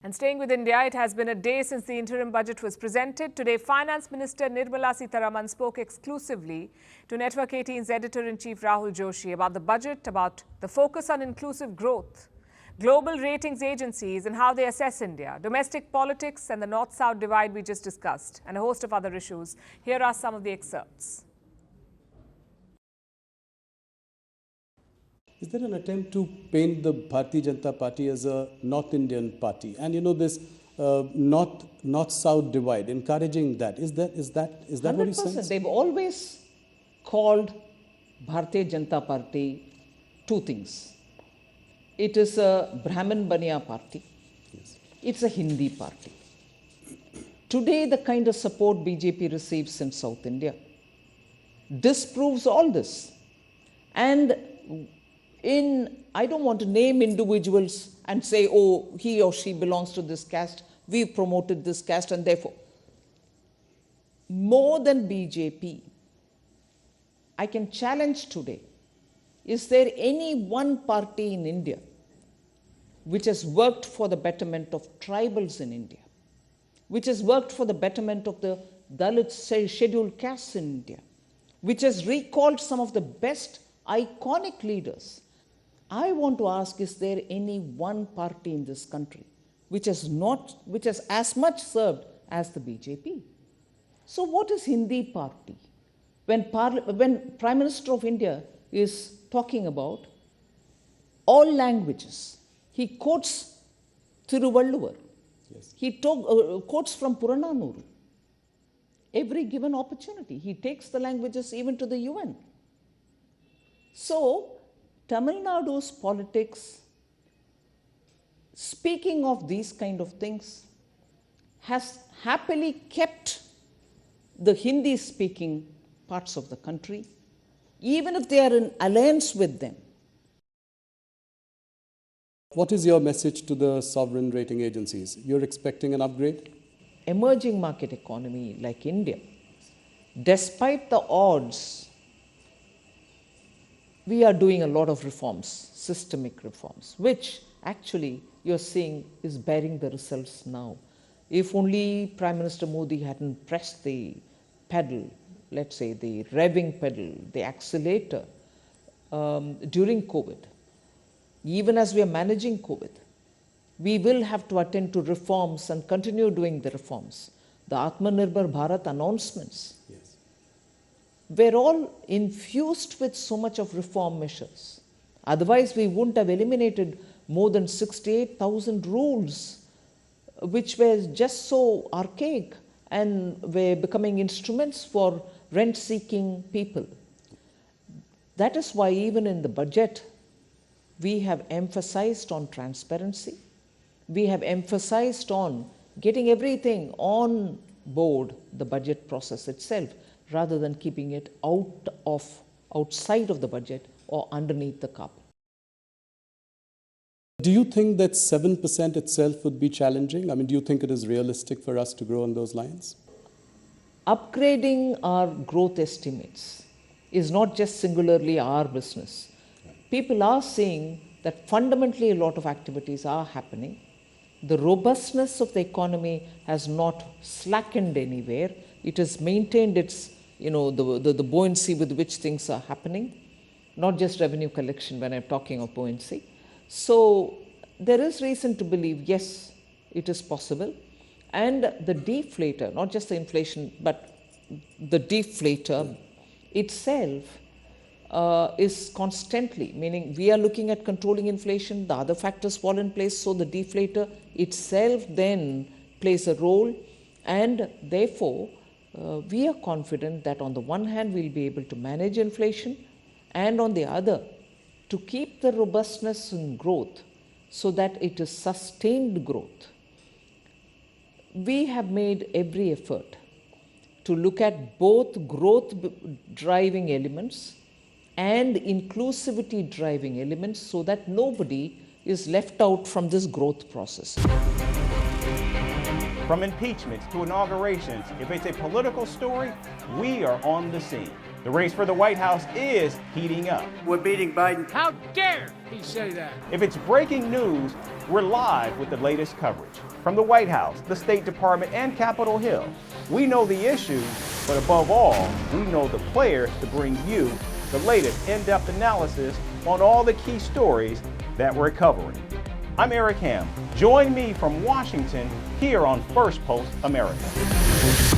And staying with India, it has been a day since the interim budget was presented. Today, Finance Minister Nirmala Sitharaman spoke exclusively to Network 18's editor-in-chief Rahul Joshi about the budget, about the focus on inclusive growth, global ratings agencies and how they assess India, domestic politics and the north-south divide we just discussed, and a host of other issues. Here are some of the excerpts. Is there an attempt to paint the Bharatiya Janata Party as a North Indian party? And you know, this north-south divide, encouraging that. Is that what you sense? They've always called Bharatiya Janata Party two things. It is a Brahmin Baniya party. Yes. It's a Hindi party. Today, the kind of support BJP receives in South India disproves all this. And I don't want to name individuals and say, oh, he or she belongs to this caste, we've promoted this caste, and therefore, more than BJP, I can challenge today, is there any one party in India which has worked for the betterment of tribals in India, which has worked for the betterment of the Dalit scheduled castes in India, which has recalled some of the best iconic leaders? I want to ask, is there any one party in this country which has as much served as the BJP? So what is Hindi party? When Prime Minister of India is talking about all languages, he quotes Thiruvalluvar. Yes. He quotes from Purananuru. Every given opportunity, he takes the languages even to the UN. So, Tamil Nadu's politics, speaking of these kind of things, has happily kept the Hindi-speaking parts of the country, even if they are in alliance with them. What is your message to the sovereign rating agencies? You're expecting an upgrade? Emerging market economy like India, despite the odds, we are doing a lot of reforms, systemic reforms, which actually you're seeing is bearing the results now. If only Prime Minister Modi hadn't pressed the pedal, let's say the revving pedal, the accelerator during COVID, even as we are managing COVID, we will have to attend to reforms and continue doing the reforms. The Atmanirbhar Bharat announcements, we're all infused with so much of reform measures. Otherwise, we wouldn't have eliminated more than 68,000 rules, which were just so archaic and were becoming instruments for rent-seeking people. That is why even in the budget, we have emphasized on transparency. We have emphasized on getting everything on board the budget process itself, rather than keeping it outside of the budget or underneath the carpet. Do you think that 7% itself would be challenging? I mean, do you think it is realistic for us to grow on those lines? Upgrading our growth estimates is not just singularly our business. People are seeing that fundamentally a lot of activities are happening. The robustness of the economy has not slackened anywhere. It has maintained its, the buoyancy with which things are happening, not just revenue collection when I'm talking of buoyancy. So there is reason to believe, yes, it is possible. And the deflator, not just the inflation, but the deflator itself is constantly, meaning we are looking at controlling inflation, the other factors fall in place, so the deflator itself then plays a role, and therefore we are confident that on the one hand we'll be able to manage inflation, and on the other to keep the robustness in growth so that it is sustained growth. We have made every effort to look at both growth driving elements and inclusivity driving elements so that nobody is left out from this growth process. From impeachments to inaugurations, if it's a political story, we are on the scene. The race for the White House is heating up. We're beating Biden. How dare he say that? If it's breaking news, we're live with the latest coverage. From the White House, the State Department, and Capitol Hill, we know the issues, but above all, we know the players to bring you the latest in-depth analysis on all the key stories that we're covering. I'm Eric Ham. Join me from Washington here on Firstpost America.